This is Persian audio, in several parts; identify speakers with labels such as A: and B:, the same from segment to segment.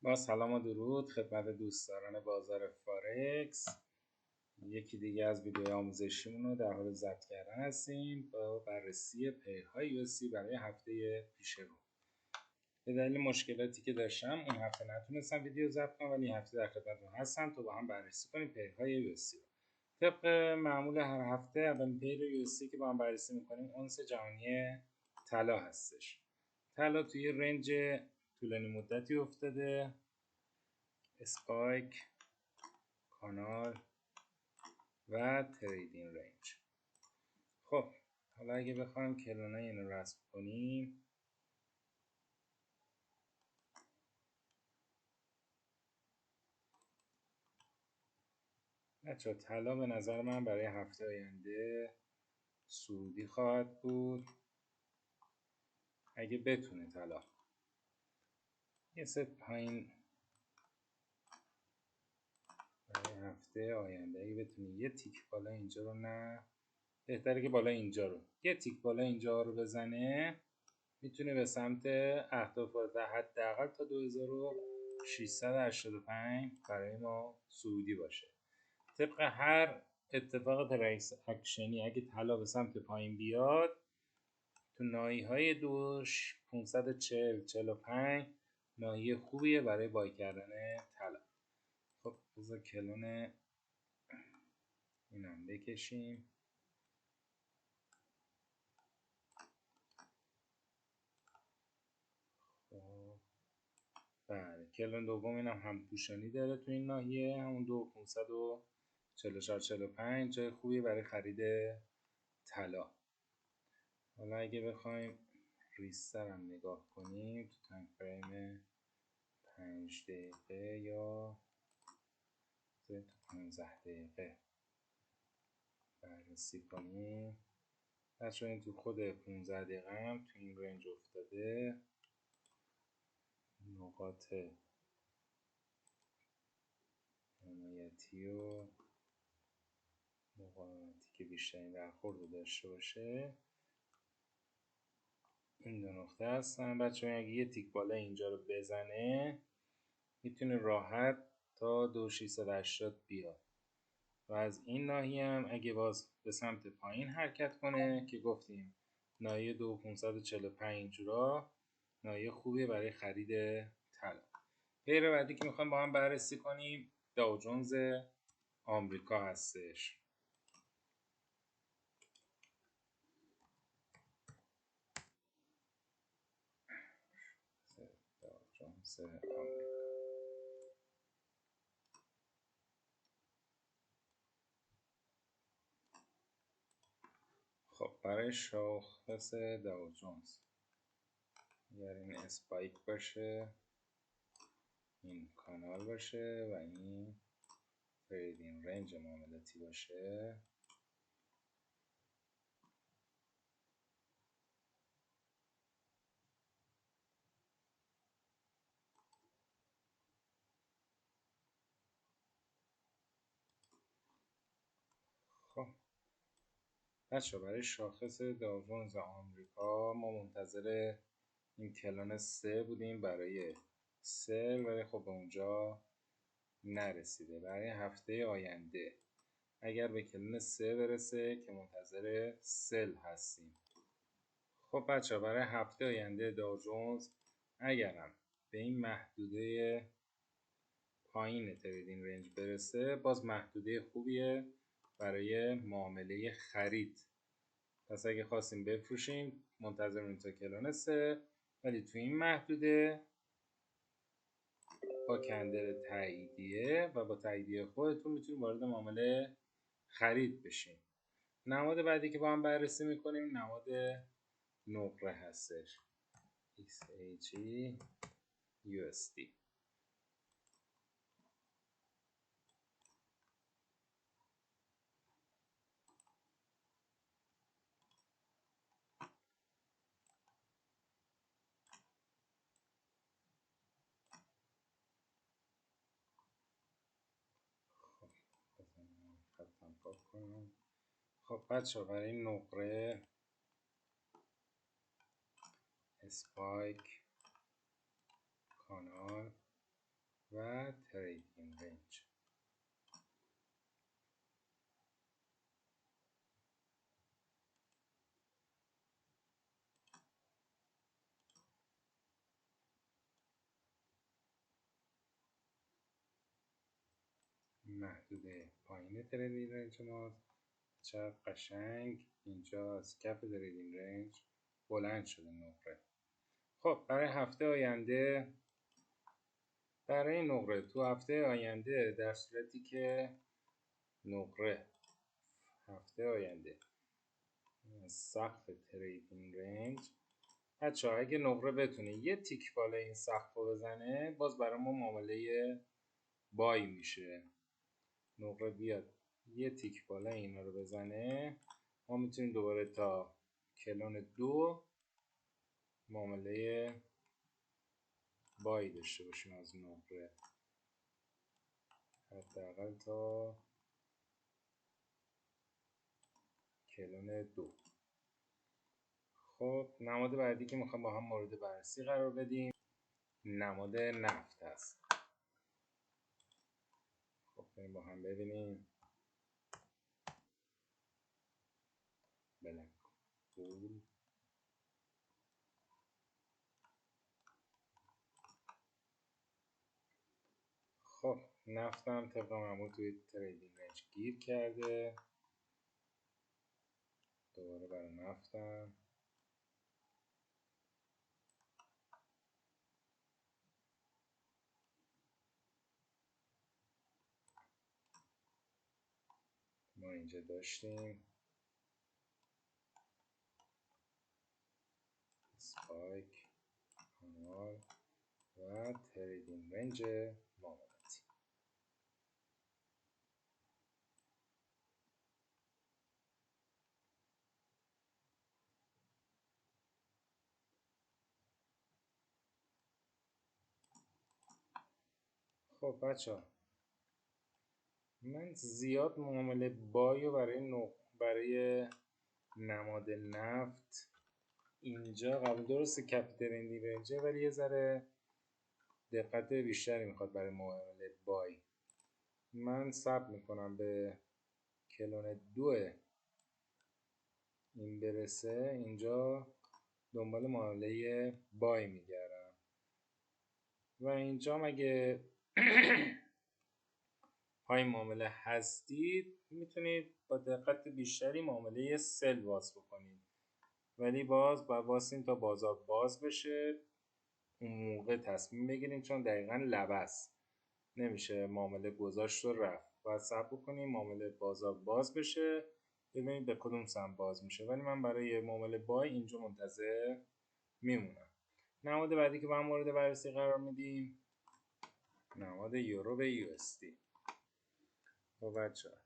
A: با سلام و درود خدمت دوستداران بازار فارکس. یکی دیگه از ویدیوهای آموزشیمون رو در حال ضبط کردن هستیم با بررسی پیرهای USD برای هفته پیش رو. به دلیل مشکلاتی که داشتم اون هفته نتونستم ویدیو ضبط کنم، ولی این هفته در خدمتتون هستم تا با هم بررسی کنیم پیرهای USD رو. طبق معمول هر هفته اولین پیر USD که با هم بررسی میکنیم اونس جهانی طلا هستش. طلا توی رنج طولانی مدتی افتاده، اسپایک، کانال و تریدینگ رنج. خب حالا اگه بخوایم کلونای اینو رسم کنیم، بچه طلا به نظر من برای هفته آینده صعودی خواهد بود اگه بتونه طلا یه ست پایین برای هفته آینده اگه بتونه یه تیک بالا اینجا رو، نه بهتره که بالا اینجا رو یه تیک بالا اینجا رو بزنه، میتونه به سمت اهداف حداقل تا 2685 برای ما صعودی باشه. طبق هر اتفاق پرایس اکشنی اگه طلا به سمت پایین بیاد تو ناحیه های 540-45 ناحیه خوبیه برای بای کردن طلا. خب بذار کلون اینم بکشیم. خب بله، کلون دوم اینم هم پوشانی داره تو این ناحیه، همون 544-45 جای خوبی برای خرید طلا. حالا اگه بخوایم ریستر هم نگاه کنیم تو تایم فریم 5 دقیقه یا تو 15 دقیقه بررسی کنیم، بچه این تو خود 15 دقیقه هم تو این رنج افتاده. نقاط حمایتی و مقاومتی که بیشترین برخورد رو داشته باشه این دو نقطه هستن. بچه اگه یه تیک بالا اینجا رو بزنه میتونه راحت تا 2680 بیاد و از این ناحیه هم اگه باز به سمت پایین حرکت کنه که گفتیم ناحیه 2545 اینجورا ناحیه خوبیه برای خرید طلا. پیر بعدی که میخوایم با هم بررسی کنیم داو جونز آمریکا هستش. داو جونز آمریکا. خب برای شاخص داو جونز اگر این اسپایک باشه، این کانال باشه و این تریدینگ رنج معاملاتی باشه، خب بچه برای شاخص داو جونز آمریکا ما منتظر این کلان 3 بودیم برای سل، ولی خب به اونجا نرسیده. برای هفته آینده اگر به کلان 3 برسه که منتظر سل هستیم. خب بچه برای هفته آینده داو جونز اگرم به این محدوده پایین تریدینگ رنج برسه باز محدوده خوبیه برای معامله خرید. پس اگه خواستیم بفروشیم منتظریم تا کلون 3، ولی تو این محدوده با کندل تاییدیه و با تاییدیه خودتون میتونید وارد معامله خرید بشین. نماد بعدی که با هم بررسی میکنیم نماد نقره هستش، XAG USD. خطم پاک کنم. خب بچه برای این نقره اسپایک، کانال و تریدینگ رنج. محدوده پایین تریدینگ رنج ما چقدر قشنگ اینجا از کف تریدینگ رنج بلند شده نقره. خب برای هفته آینده، برای نقره تو هفته آینده، در صورتی که نقره هفته آینده سقف تریدینگ رنج، بچه ها اگه نقره بتونه یه تیک بالا این سقف رو بزنه، باز برای ما معامله بای میشه. نقره بیاد یه تیک بالا اینا رو بزنه، ما میتونیم دوباره تا کلون 2 معامله بای داشته باشیم از نقره، حداقل تا کلون 2. خب نماد بعدی که میخوام با هم مورد بررسی قرار بدیم نماد نفت هست. خب بریم با هم ببینیم. بلک پول، خب نفتم طبق معمول توی تریدینگ رنج گیر کرده. دوباره برای نفتم ما اینجا داشتیم اسپایک، کانال و تریدینگ رنج معاملاتی. خب بچه ها، من زیاد معامله بای برای نماد نفت اینجا قبول، درسته کف تریدینگ رنجه ولی یه ذره دقت بیشتری میخواد برای معامله بای. من صبر میکنم به کلون 2 این برسه، اینجا دنبال معامله بای میگردم و اینجا مگه پای معامله هستید میتونید با دقت بیشتری معامله سل باز بکنید، ولی باز واسین تا بازار باز بشه اون موقع تصمیم بگیریم، چون دقیقا لبست نمیشه معامله گذاشت و رفت، باید صبر کنیم معامله بازار باز بشه ببینید به کدوم سمت باز میشه. ولی من برای معامله بای اینجا منتظر میمونم. نماد بعدی که با هم مورد بررسی قرار میدیم نماد یورو به یو اس دی. خب بچه ها،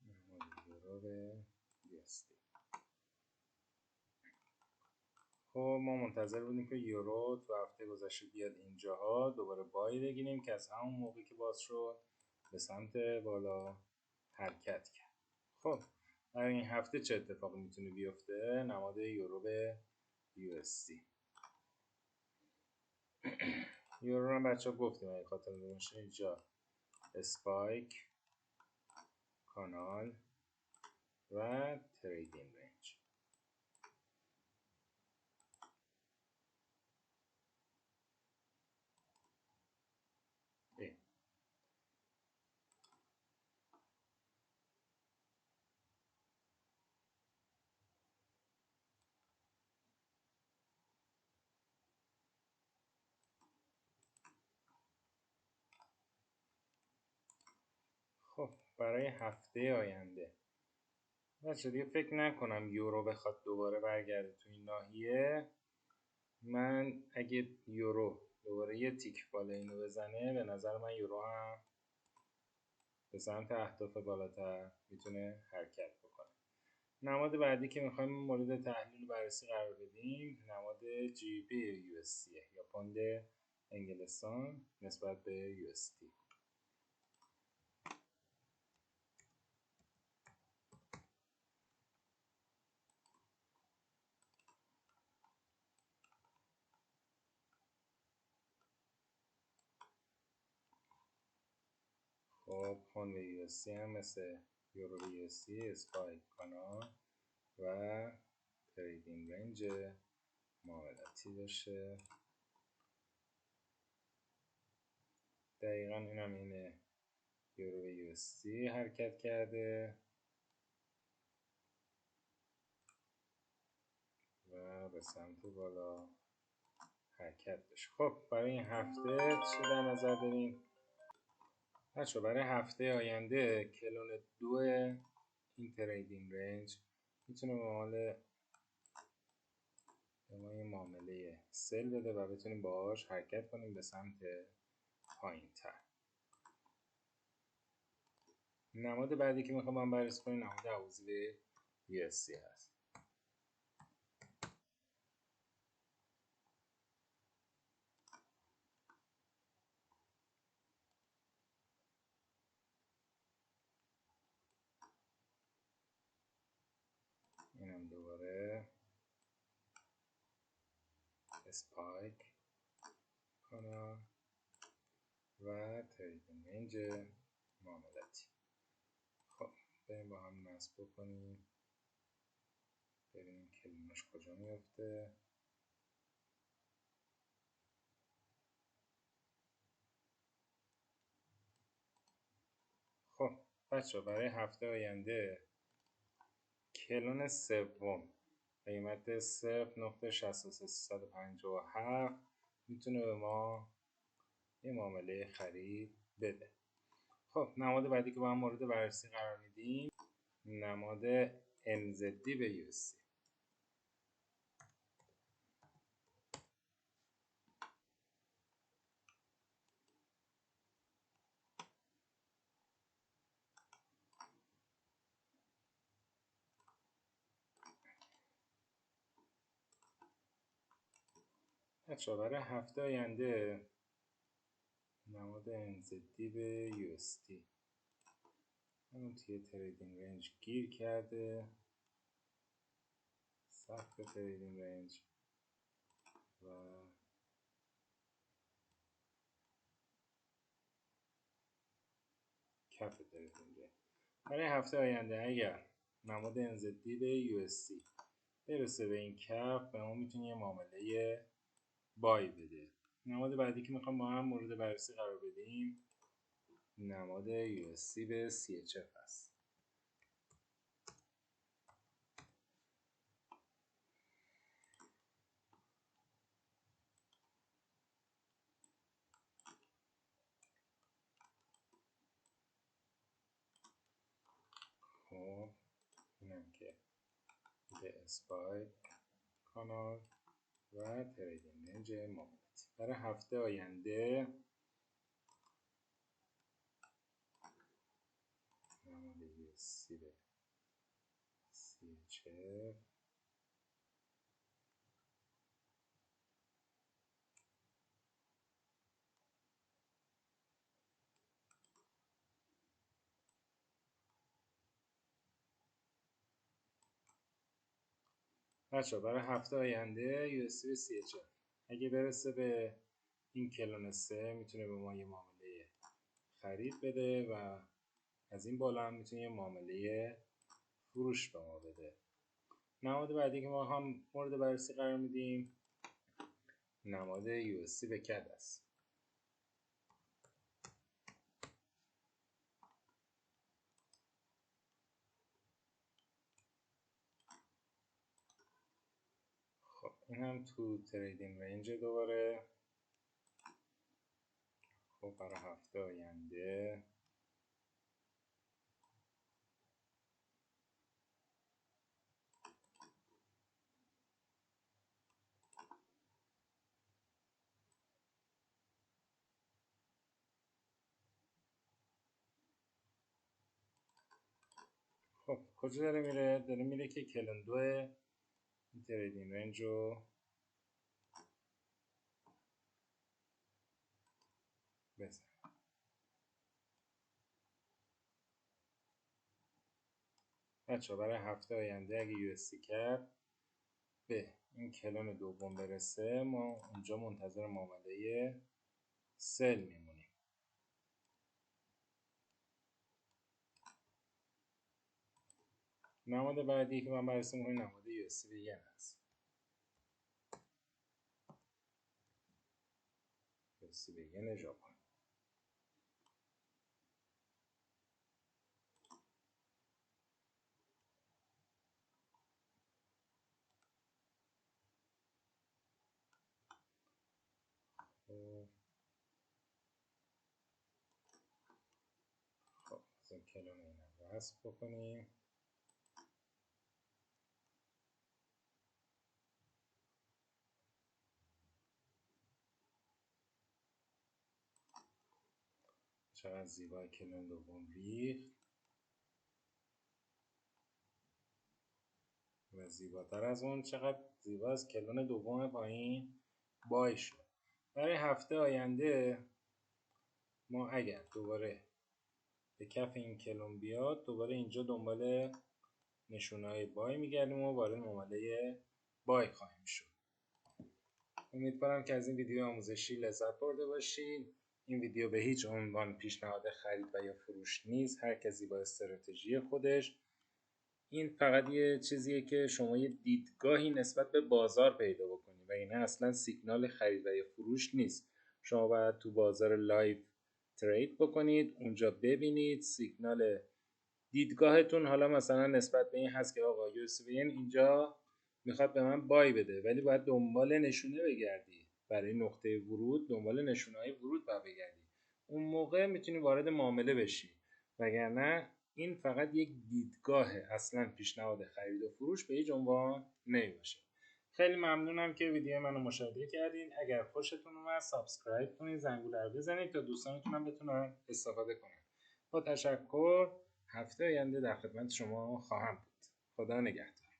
A: نماد یورو به یو اس دی. خب ما منتظر بودیم که یورو تو هفته گذشته بیاد اینجاها دوباره بای بگیریم که از همون موقعی که باز شد به سمت بالا حرکت کرد. خب برای این هفته چه اتفاقی میتونه بیفته؟ نماد یورو به یو اس دی. یورو رو بچه ها گفتیم اگه خاطر باشه اینجا اسپایک، کانال و تریدینگ رنج. خب برای هفته آینده بچه دیگه فکر نکنم یورو بخواد دوباره برگرده تو این ناحیه. من اگه یورو دوباره یه تیک بالا اینو بزنه به نظر من یورو هم به سمت اهداف بالاتر میتونه حرکت بکنه. نماد بعدی که میخوایم مورد تحلیل و بررسی قرار بدیم نماد جی بی یو اس یا پوند انگلستان نسبت به یو اس دی. خب پوند به یو اس دی هم مثل یورو به یو اس دی اسپایک کانال و تریدینگ رنج معاملاتی داشته. دقیقا این هم اینه، یورو به یو اس دی حرکت کرده و به سمت بالا حرکت داشت. خب برای این هفته چی در نظر داریم؟ بچه برای هفته آینده کلون 2 این تریدینگ رنج میتونه به ما یه معامله سل بده و بتونیم باهاش حرکت کنیم به سمت پایین تر. نماد بعدی که میخوام من بررسی کنیم نماد ابوذبی یو اس دی هست. اینم دوباره اسپایک کانال و تریدینگ رنج معاملاتی. خب بریم با هم نصب بکنیم ببینیم کلونش کجا میفته. خب بچه برای هفته آینده کلون سوم قیمت 0.63357 میتونه به ما یه معامله خرید بده. خب نماد بعدی که با هم مورد بررسی قرار میدیم نماد NZD به USD. بچه برای هفته آینده نماد NZD به USD همون توی تریدینگ رنج گیر کرده، سقف تریدینگ رنج و کف تریدینگ رنج. برای هفته آینده اگر نماد NZD به USD برسه به این کف به ما میتونه یه معامله بای بده. نماد بعدی که میخوام با هم مورد بررسی قرار بدیم نماد USD به CHF هست. خب اینم که به اسپایک کانال و تریدینگ رنج معاملاتی. برای هفته آینده نماد USD به CHF بچه برای هفته آینده USD به CHF اگه برسه به این کلون 3 میتونه به ما یه معامله خرید بده و از این بالا هم میتونه یه معامله فروش به ما بده. نماد بعدی که ما هم مورد بررسی قرار میدیم نماد USD به CAD است. خب این هم تو تریدینگ رنج دوباره. خب برای هفته آینده خب کجا داره میره؟ داره میره که کلون 2 این تریدینگ رنج رو بزن. بچه برای هفته آینده اگه USD کرد به این کلون دوم برسه ما اونجا منتظر معامله سل میمونیم. نماد بعدی که من بررسی می‌کنم نماد USD ین هست. USD ین ژاپن. خب از این کلون اینم وصل بکنیم. چقدر زیبا کلون دوم ریخت و زیباتر از اون چقدر زیباست کلون دوم پایین بای شد. برای هفته آینده ما اگر دوباره به کف این کلون بیاد دوباره اینجا دنبال نشونهای بای میگردیم و وارد معامله بای خواهیم شد. امیدوارم که از این ویدیو آموزشی لذت برده باشید. این ویدیو به هیچ عنوان پیشنهاد خرید و یا فروش نیست. هر کسی با استراتژی خودش. این فقط یه چیزیه که شما یه دیدگاهی نسبت به بازار پیدا بکنید و اینه اصلا سیگنال خرید و یا فروش نیست. شما باید تو بازار لایو ترید بکنید، اونجا ببینید سیگنال دیدگاهتون حالا مثلا نسبت به این هست که آقا USD اینجا میخواد به من بای بده، ولی باید دنبال نشونه بگردی. برای نقطه ورود دنبال نشونه‌های ورود باید بگردی. اون موقع میتونی وارد معامله بشی. وگرنه این فقط یک دیدگاهه، اصلا پیشنهاد خرید و فروش به هیچ عنوان نمیباشه. خیلی ممنونم که ویدیو منو مشاهده کردین. اگر خوشتون اومد سابسکرایب کنید، زنگوله رو بزنید تا دوستانتون هم بتونن استفاده کنن. با تشکر. هفته آینده در خدمت شما خواهم بود. خدا نگهدار.